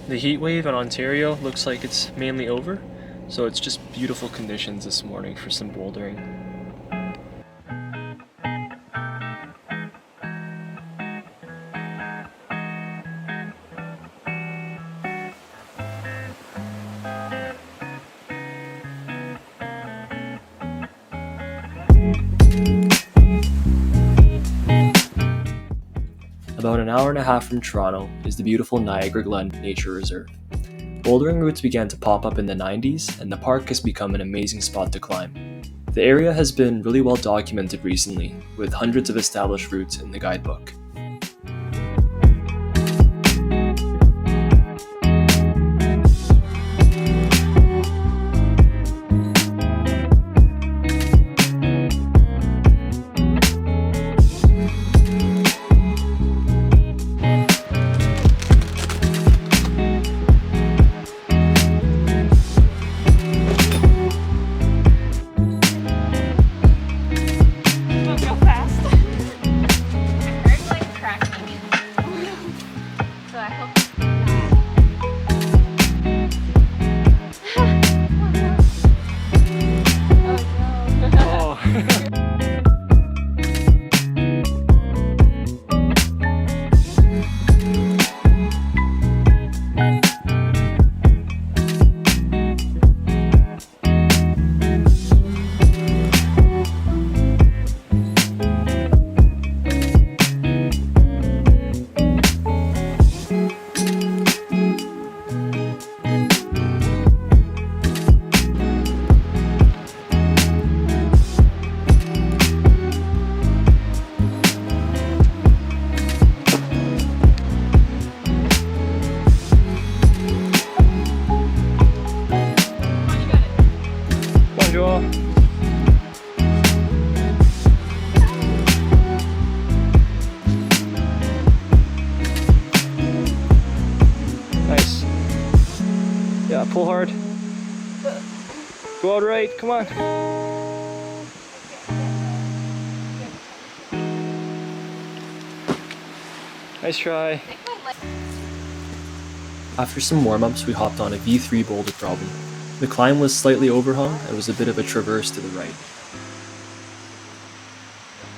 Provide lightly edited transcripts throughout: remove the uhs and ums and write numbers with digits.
The heat wave in Ontario looks like it's mainly over, so it's just beautiful conditions this morning for some bouldering. About an hour and a half from Toronto is the beautiful Niagara Glen Nature Reserve. Bouldering routes began to pop up in the 90s, and the park has become an amazing spot to climb. The area has been really well documented recently, with hundreds of established routes in the guidebook. Nice. Yeah, pull hard. Go out right, come on. Nice try. After some warm-ups, we hopped on a V3 boulder problem. The climb was slightly overhung and was a bit of a traverse to the right.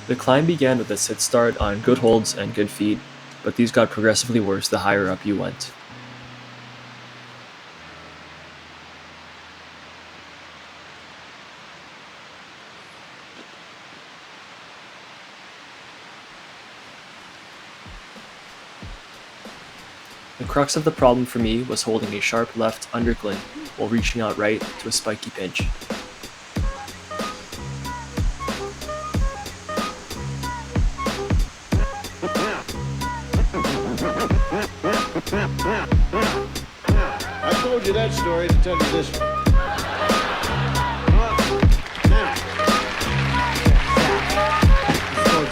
The climb began with a sit start on good holds and good feet, but these got progressively worse the higher up you went. The crux of the problem for me was holding a sharp left underclip while reaching out right to a spiky pinch. I told you that story to tell you this one.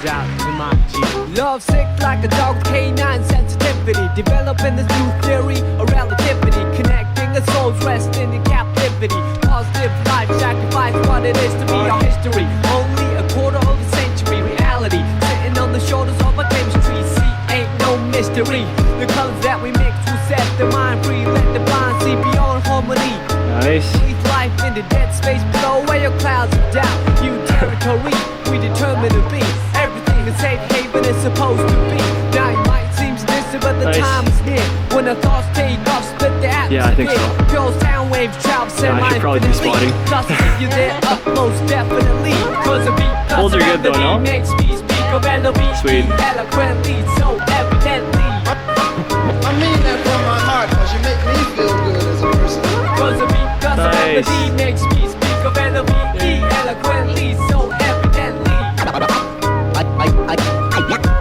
Out to my G. Love sick like a dog with canine sensitivity. Developing this new theory of relativity. Connecting the souls resting in captivity. Positive life sacrifice what it is to be our history. Only a quarter of a century reality. Sitting on the shoulders of our chemistry. See, ain't no mystery. The colors that we mix will set the mind free. Let the blind see beyond harmony. Nice. Breathe life into dead space below where your clouds of doubt. New territory we determined to be. Everything a safe haven is supposed to be. Now it might seem distant, but the Nice. time is near. When the thoughts take off, split the atmosphere. Yeah, I think so. Pure sound waves travel I should probably be semi-infinitely. spotting. Plus give you their utmost definitely. Cause a beat Holds are good though, no? makes me speak of melody Sweet. eloquently, so evidently. I mean that from my heart, cause you make me feel good as a person. Cause a beat does Nice. melody makes me speak of melody eloquently, so evidently.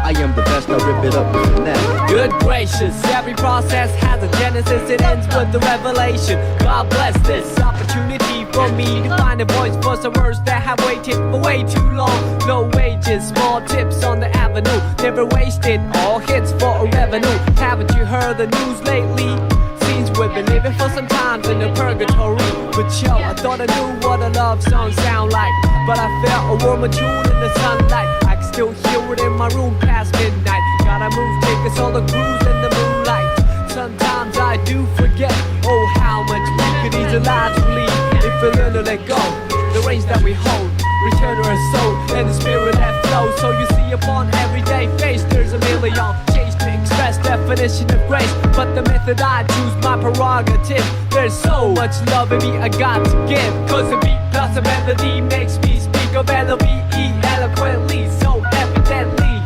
I am the best, I rip it up with finesse. Good gracious, every process has a genesis, it ends with the revelation. God bless this opportunity for me to find a voice for some words that have waited for way too long. No wages, small tips on the avenue, never wasted, all hits for a revenue. Haven't you heard the news lately? Seems we've been living for some time in a purgatory. But yo, I thought I knew what a love song sound like, but I felt a warmer tune in the sunlight. I can still hear it in my room past midnight. Gotta move, take us on a cruise in the moonlight. Sometimes I do forget, oh how much we could ease lives to lead if we learn to let go. The reins that we hold, return to our soul and the spirit that flows. So you see upon everyday face there's a million change to express definition of grace. But the method I choose, my prerogative. There's so much love in me I got to give. Cause the beat plus a melody makes me speak of L-O-V-E eloquently, so evidently.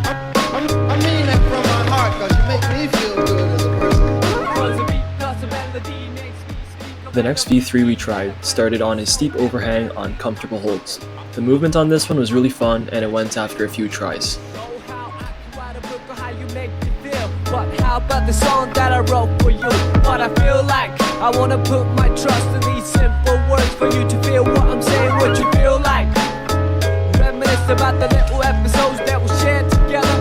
I mean that from my heart, cause you make me feel good as a person. Cause the beat plus a melody makes me speak of The next V3 we tried started on a steep overhang on comfortable holds. The movement on this one was really fun and it went after a few tries. Oh, how I can write a book on how you make me feel. But how about the song that I wrote for you? What I feel like, I wanna put my trust in these simple words for you to feel what I'm saying, what you feel like. Reminisce about the little episodes that we shared together.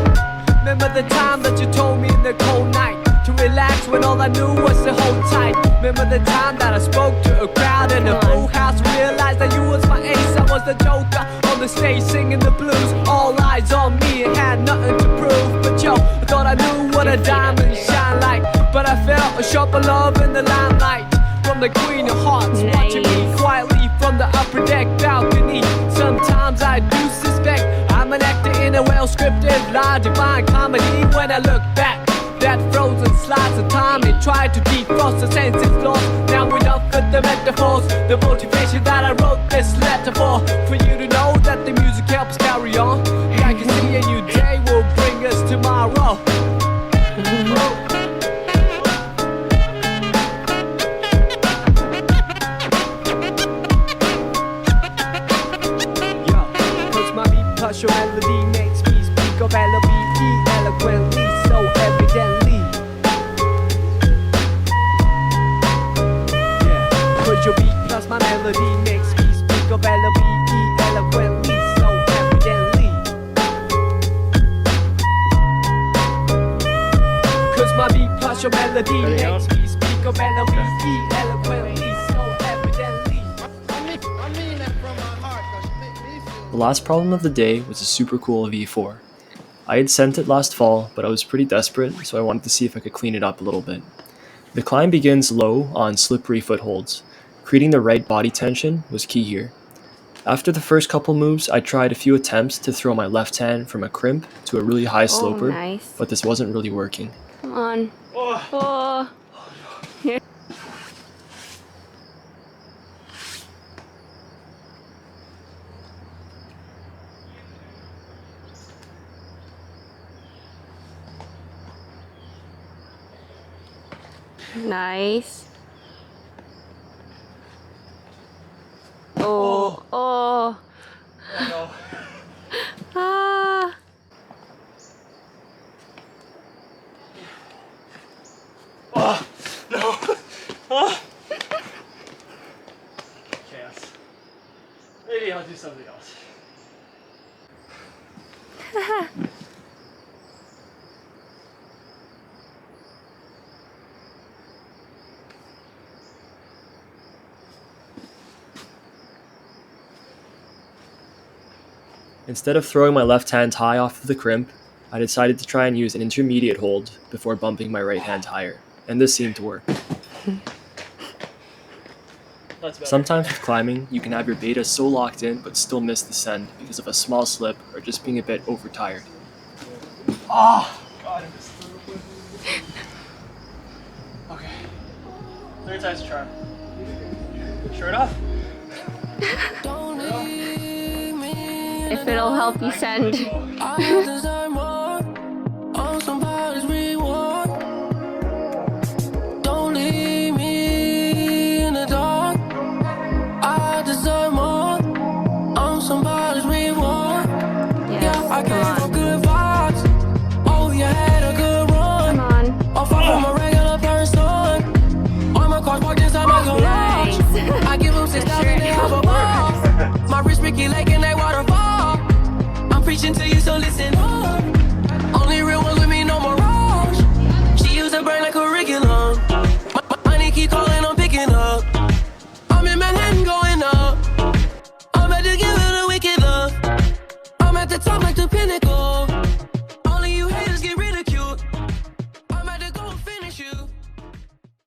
Remember the time that you told me in the cold night to relax when all I knew was to hold tight. Remember the time that I spoke to a crowd in a full house, realized that you was my ace, I was the joker on the stage singing the blues. All eyes on me and had nothing to prove, but yo, I thought I knew what a diamond shine like. But I felt a sharper love in the limelight from the Queen of Hearts, watching me quietly from the upper deck balcony. Sometimes I do suspect I'm an actor in a well-scripted, large divine comedy. When I look back, that frozen slice of time, it tried to defrost the senses lost. Now we're done with the metaphors, the motivation that I wrote this letter for you to know that the music helps carry on. Like I see a new day will bring us tomorrow. Cause my beat plus your melody makes me speak of L-O-V-E eloquently, so evidently. Cause your beat plus my melody makes me speak of L-O-V-E eloquently, so evidently. Cause my beat plus your melody makes me speak of L-O-V-E eloquently, so evidently. I mean that from my heart, cause you make me feel The last problem of the day was a super cool V4. I had sent it last fall, but I was pretty desperate, so I wanted to see if I could clean it up a little bit. The climb begins low on slippery footholds. Creating the right body tension was key here. After the first couple moves, I tried a few attempts to throw my left hand from a crimp to a really high sloper, nice. but this wasn't really working. Come on. Oh. Nice. Oh. Oh. No. Ah. Oh, no. Oh. Can't. Maybe I'll do something else. Instead of throwing my left hand high off of the crimp, I decided to try and use an intermediate hold before bumping my right hand higher, and this seemed to work. Sometimes with climbing, you can have your beta so locked in but still miss the send because of a small slip or just being a bit overtired. Oh, God, I missed the Okay. Third time's a charm. Shirt off? If it'll help you send. Don't leave me in the dark. I deserve more. I'm somebody's reward. Yes, I come gave on. good vibes. Oh, you had a good run. Come on. Off from a regular person. All my cars parked inside my garage. Nice. I give them 6,000, they have a ball. My wrist Ricky Lake and they waterfall. I'm preaching to you, so listen up. Only real ones with me, no mirage. She used to burn like curriculum. My money keep calling, I'm picking up. I'm in Manhattan going up. I'm about to give it a wicked love. I'm at the top like the pinnacle.